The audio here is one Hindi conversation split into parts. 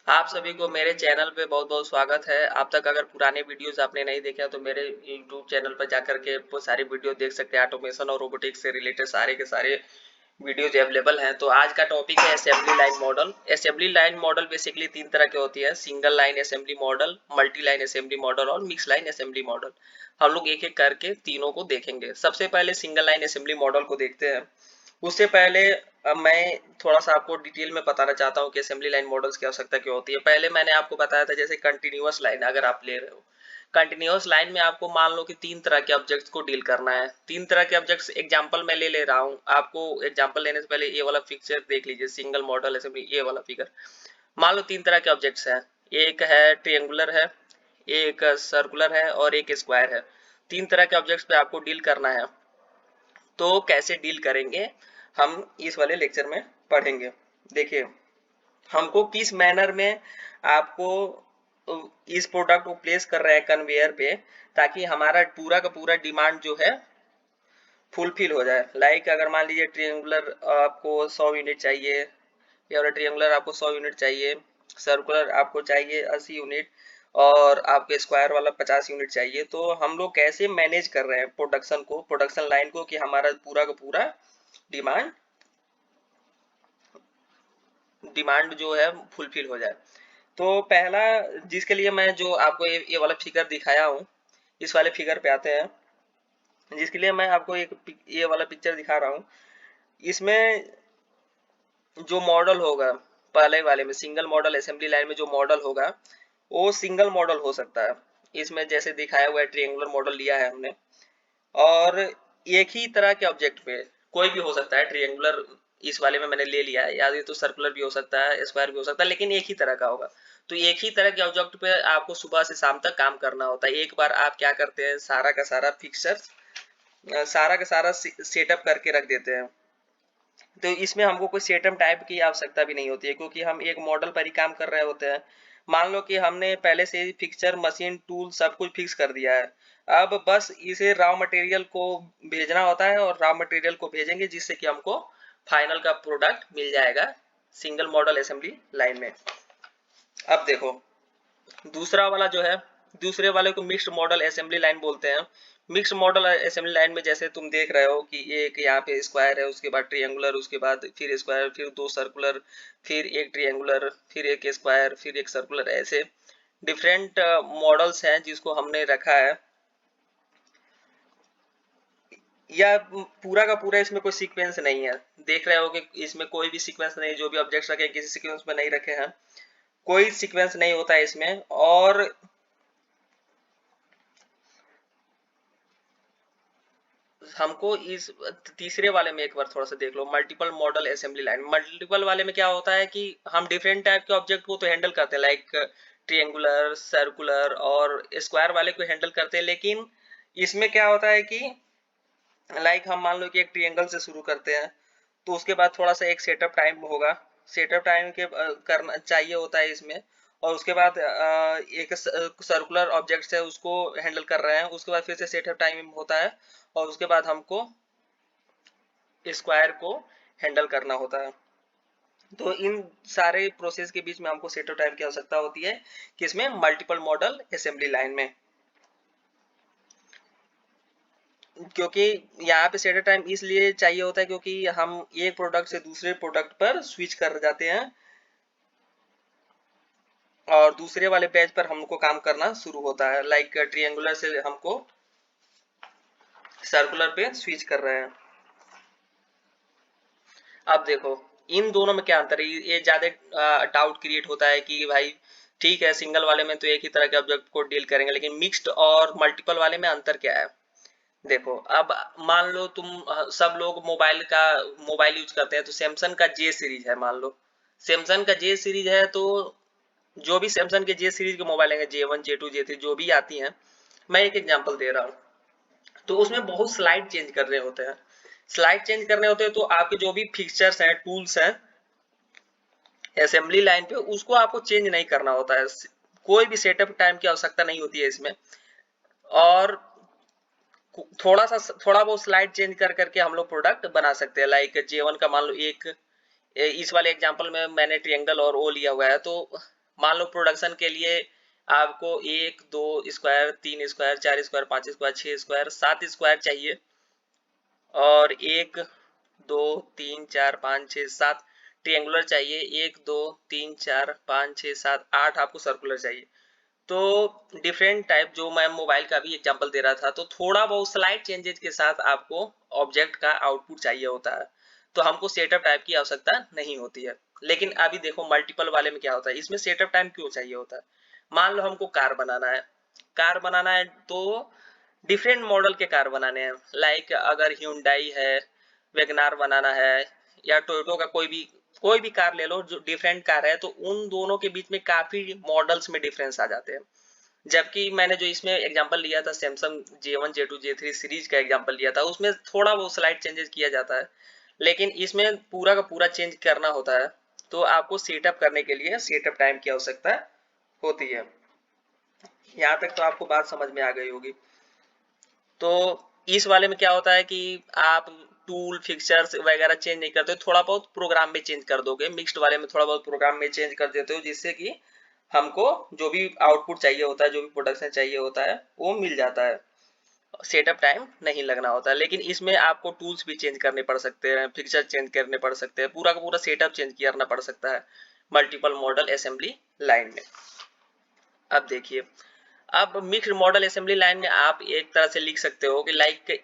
आप सभी को मेरे चैनल पे बहुत बहुत स्वागत है। आप तक अगर पुराने वीडियोस आपने नहीं देखे हैं तो मेरे यूट्यूब चैनल पर जाकर के वो सारी वीडियो देख सकते हैं। ऑटोमेशन और रोबोटिक्स से रिलेटेड सारे के सारे वीडियोज अवेलेबल हैं। तो आज का टॉपिक है assembly line model. Assembly line model basically तीन तरह के होती है: single line assembly model, multi line assembly model और मिक्स लाइन असेंबली मॉडल। हम लोग एक एक करके तीनों को देखेंगे। सबसे पहले सिंगल लाइन असेंबली मॉडल को देखते हैं। उससे पहले मैं थोड़ा सा आपको डिटेल में बताना चाहता हूँ कि असेंबली लाइन मॉडल्स की आवश्यकता क्यों होती है। पहले मैंने आपको बताया था जैसे कंटिन्यूअस लाइन अगर आप ले रहे हो, कंटिन्यूअस लाइन में आपको मान लो कि तीन तरह के ऑब्जेक्ट्स को डील करना है। तीन तरह के ऑब्जेक्ट्स एग्जांपल मैं ले ले रहा हूँ। आपको एग्जांपल लेने से पहले ये वाला पिक्चर देख लीजिए, सिंगल मॉडल असेंबली ये वाला फिगर। मान लो तीन तरह के ऑब्जेक्ट्स हैं, एक है ट्रिएंगुलर है, एक सर्कुलर है और एक स्क्वायर है। तीन तरह के ऑब्जेक्ट्स पे आपको डील करना है। तो कैसे डील करेंगे हम इस वाले लेक्चर में पढ़ेंगे। देखिए, हमको किस मैनर में आपको इस प्रोडक्ट को प्लेस कर रहे हैं कन्वेयर पे, ताकि हमारा पूरा का पूरा डिमांड जो है फुलफिल हो जाए। लाइक अगर मान लीजिए ट्रिएंगुलर आपको 100 यूनिट चाहिए, या ट्रिएंगुलर आपको 100 यूनिट चाहिए, सर्कुलर आपको चाहिए 80 यूनिट और आपके स्क्वायर वाला 50 यूनिट चाहिए। तो हम लोग कैसे मैनेज कर रहे हैं प्रोडक्शन को, प्रोडक्शन लाइन को, कि हमारा पूरा का पूरा डिमांड डिमांड जो है फुलफिल हो जाए। तो पहला जिसके लिए मैं जो आपको ये वाला फिगर दिखाया हूँ, इस वाले फिगर पे आते हैं। जिसके लिए मैं आपको ये वाला पिक्चर दिखा रहा हूँ। इसमें जो मॉडल होगा, पहले वाले में सिंगल मॉडल असेंबली लाइन में जो मॉडल होगा वो सिंगल मॉडल हो सकता है। इसमें जैसे दिखाया हुआ है ट्रिएंगुलर मॉडल लिया है हमने, और एक ही तरह के ऑब्जेक्ट पे कोई भी हो सकता है। ट्रिएंगुलर इस वाले में मैंने ले लिया है, या तो सर्कुलर भी हो सकता है, स्क्वायर भी हो सकता है, लेकिन एक ही तरह का होगा। तो एक ही तरह के ऑब्जेक्ट पे आपको सुबह से शाम तक काम करना होता है। एक बार आप क्या करते हैं, सारा का सारा फिक्सर सारा का सारा सेटअप करके रख देते हैं। तो इसमें हमको कोई सेटअप टाइप की आवश्यकता भी नहीं होती है, क्योंकि हम एक मॉडल पर ही काम कर रहे होते हैं। मान लो कि हमने पहले से ही फिक्सचर, मशीन, टूल सब कुछ फिक्स कर दिया है। अब बस इसे रॉ मटेरियल को भेजना होता है, और रॉ मटेरियल को भेजेंगे जिससे कि हमको फाइनल का प्रोडक्ट मिल जाएगा सिंगल मॉडल असेंबली लाइन में। अब देखो, दूसरा वाला जो है, दूसरे वाले को मिक्स्ड मॉडल असेंबली लाइन बोलते हैं। मिक्स्ड मॉडल असेंबली लाइन में जैसे तुम देख रहे हो कि एक यहाँ पे स्क्वायर है, उसके बाद ट्रिएंगुलर, उसके बाद फिर स्क्वायर, फिर दो सर्कुलर, फिर एक ट्रिएंगुलर, फिर एक स्क्वायर, फिर एक सर्कुलर, ऐसे डिफरेंट मॉडल्स हैं जिसको हमने रखा है। या पूरा का पूरा इसमें कोई सीक्वेंस नहीं है। देख रहे हो कि इसमें कोई भी सीक्वेंस नहीं, जो भी ऑब्जेक्ट्स रखे किसी सीक्वेंस में नहीं रखे हैं, कोई सीक्वेंस नहीं होता है इसमें। और हमको इस तीसरे वाले में एक बार थोड़ा सा देख लो, multiple model assembly line. Multiple वाले में क्या होता है कि हम डिफरेंट टाइप के ऑब्जेक्ट को तो हैंडल करते हैं, लाइक ट्रिएंगुलर, सर्कुलर और स्क्वायर वाले को हैंडल करते हैं। लेकिन इसमें क्या होता है कि लाइक हम मान लो कि एक ट्रिएंगल से शुरू करते हैं, तो उसके बाद थोड़ा सा एक सेटअप टाइम होगा, सेटअप टाइम के करना चाहिए होता है इसमें। और उसके बाद एक सर्कुलर ऑब्जेक्ट है उसको हैंडल कर रहे हैं, उसके बाद फिर से सेटअप टाइम होता है, और उसके बाद हमको स्क्वायर को हैंडल करना होता है। तो इन सारे प्रोसेस के बीच में हमको सेटअप टाइम की आवश्यकता होती है, किसमें, मल्टीपल मॉडल असेंबली लाइन में। क्योंकि यहाँ पे सेटअप टाइम इसलिए चाहिए होता है क्योंकि हम एक प्रोडक्ट से दूसरे प्रोडक्ट पर स्विच कर जाते हैं, और दूसरे वाले पेज पर हमको काम करना शुरू होता है। लाइक ट्रिएंगुलर से हमको सर्कुलर पे स्विच कर रहे हैं। अब देखो, इन दोनों में क्या अंतर है, ये ज्यादा डाउट क्रिएट होता है कि भाई ठीक है, सिंगल वाले में तो एक ही तरह के ऑब्जेक्ट को डील करेंगे, लेकिन मिक्स्ड और मल्टीपल वाले में अंतर क्या है। देखो, अब मान लो तुम सब लोग मोबाइल यूज करते हैं, तो सैमसंग का जे सीरीज है मान लो। सैमसंग का जे सीरीज है, तो जो भी सैमसंग के जे सीरीज के मोबाइल है, J1, J2, J3 जो भी आती हैं, मैं एक एग्जांपल दे रहा हूँ। तो उसमें बहुत स्लाइड चेंज करने होते हैं। स्लाइड चेंज करने होते हैं, तो आपके जो भी फिक्सचर्स हैं, टूल्स हैं असेंबली लाइन पे, उसको आपको चेंज नहीं करना होता है। कोई भी सेटअप टाइम की आवश्यकता नहीं होती है इसमें। और थोड़ा बहुत स्लाइड चेंज कर करके हम लोग प्रोडक्ट बना सकते हैं। लाइक J1 का मान लो एक, इस वाले एग्जांपल में मैंने ट्रिएंगल और ओ लिया हुआ है, तो मान लो प्रोडक्शन के लिए आपको 1 2 square 3 square 4 square 5 square 6 square 7 square चाहिए, और 1 2 3 4 5 6 7 ट्रिएंगुलर चाहिए, 1 2 3 4 5 6 7 8 आपको सर्कुलर चाहिए। तो डिफरेंट टाइप, जो मैं मोबाइल का भी एग्जांपल दे रहा था, तो थोड़ा बहुत स्लाइड चेंजेस के साथ आपको ऑब्जेक्ट का आउटपुट चाहिए होता है, तो हमको सेटअप टाइप की आवश्यकता नहीं होती है। लेकिन अभी देखो मल्टीपल वाले में क्या होता है, इसमें सेटअप टाइम क्यों चाहिए होता है। मान लो हमको कार बनाना है तो डिफरेंट मॉडल के कार बनाने हैं, लाइक अगर ह्यूंडई है, वैगनार बनाना है, या टोयोटो का कोई भी कार ले लो जो डिफरेंट कार है, तो उन दोनों के बीच में काफी मॉडल्स में डिफरेंस आ जाते हैं। जबकि मैंने जो इसमें एग्जांपल लिया था Samsung J1 J2 J3 series का एग्जांपल लिया था, उसमें थोड़ा बहुत स्लाइड चेंजेस किया जाता है, लेकिन इसमें पूरा का पूरा चेंज करना होता है, तो आपको सेटअप करने के लिए सेटअप टाइम की आवश्यकता होती है। यहाँ तक तो आपको बात समझ में आ गई होगी। तो इस वाले में क्या होता है कि आप टूल फिक्चर्स वगैरह चेंज नहीं करते, थोड़ा बहुत प्रोग्राम में चेंज कर दोगे। मिक्स्ड वाले में थोड़ा बहुत प्रोग्राम में चेंज कर देते हो, जिससे कि हमको जो भी आउटपुट चाहिए होता है, जो भी प्रोडक्शन चाहिए होता है, वो मिल जाता है। सेटअप टाइम नहीं लगना होता है। लेकिन इसमें आपको टूल्स भी चेंज करने पड़ सकते हैं, फिक्चर चेंज करने पड़ सकते हैं, पूरा का पूरा सेटअप चेंज करना पड़ सकता है मल्टीपल मॉडल असेंबली लाइन में। अब देखिए, अब मिक्स्ड मॉडल असेंबली लाइन में आप एक तरह से लिख सकते हो कि लाइक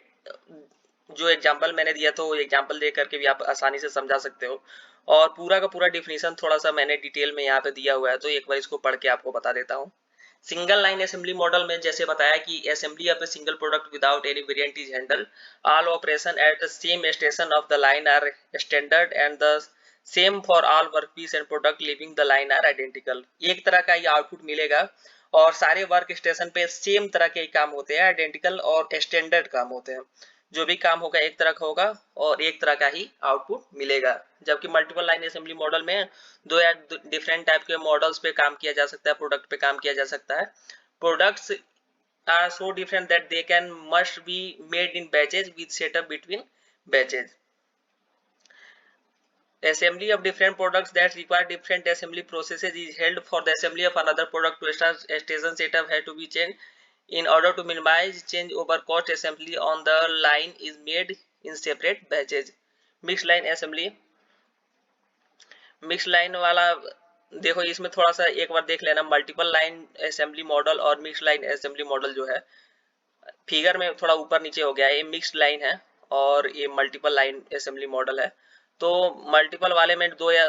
जो एग्जांपल मैंने दिया तो वो एग्जांपल दे करके भी आप आसानी से समझा सकते हो, और पूरा का पूरा डिफिनीशन थोड़ा सा मैंने डिटेल में यहाँ पे दिया हुआ है, तो एक बार इसको पढ़ के आपको बता देता हूँ। सिंगल लाइन असेंबली मॉडल में जैसे बताया कि assembly of a single product without any variant is handle, all operation at the same station of the line are standard and the same for all workpiece and product leaving the line are identical. एक तरह का ये आउटपुट मिलेगा, और सारे वर्क स्टेशन पे सेम तरह के काम होते हैं, आइडेंटिकल और स्टैंडर्ड काम होते हैं। जो भी काम होगा एक तरह का होगा और एक तरह का ही आउटपुट मिलेगा। जबकि मल्टीपल लाइन असेंबली मॉडल में दो या डिफरेंट टाइप के मॉडल्स पे काम किया जा सकता है, प्रोडक्ट पे काम किया जा सकता है। Products are so different that they can must be made in batches with setup between batches. Assembly of different products that require different assembly processes is held for the assembly of another product to start station setup had to be changed. In order to minimize change over cost, assembly on the line is made in separate batches. Mixed line assembly, mix line वाला देखो, इसमें थोड़ा सा एक बार देख लेना, मल्टीपल लाइन असेंबली मॉडल और मिक्स लाइन असेंबली मॉडल जो है फिगर में थोड़ा ऊपर नीचे हो गया है, ये मिक्स्ड लाइन है और ये मल्टीपल लाइन असेंबली मॉडल है। तो मल्टीपल वाले में दो या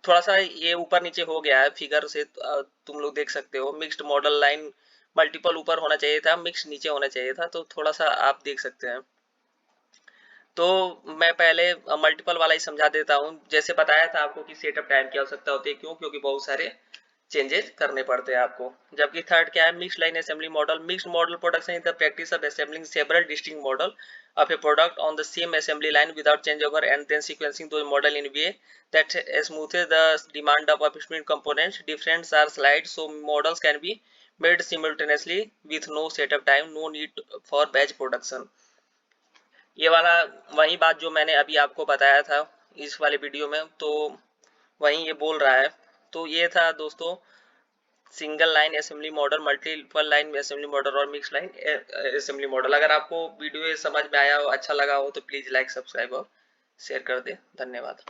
थोड़ा सा ये ऊपर नीचे हो गया है फिगर से, तुम लोग देख सकते हो। मिक्स्ड मॉडल लाइन मल्टीपल ऊपर होना चाहिए था, मिक्स नीचे होना चाहिए था, तो थोड़ा सा आप देख सकते हैं। तो मैं पहले मल्टीपल वाला ही समझा देता हूँ। जैसे बताया था आपको कि सेटअप टाइम की आवश्यकता होती है, क्यों? क्योंकि बहुत सारे चेंजेस करने पड़ते हैं आपको। जबकि थर्ड क्या है, mixed line assembly model. Mixed model production is the practice of assembling several distinct model of a product on the same assembly line without changeover and then sequencing those model in a way that smoothes the demand of between components. Different are slides, so models can be made simultaneously with no setup time, no need for batch production. ये वाला वही बात जो मैंने अभी आपको बताया था इस वाले वीडियो में, तो वही ये बोल रहा है। तो ये था दोस्तों single line assembly model, multiple line assembly model और मिक्स लाइन असेंबली मॉडल। अगर आपको वीडियो समझ में आया हो, अच्छा लगा हो, तो प्लीज लाइक सब्सक्राइब और शेयर कर दे। धन्यवाद।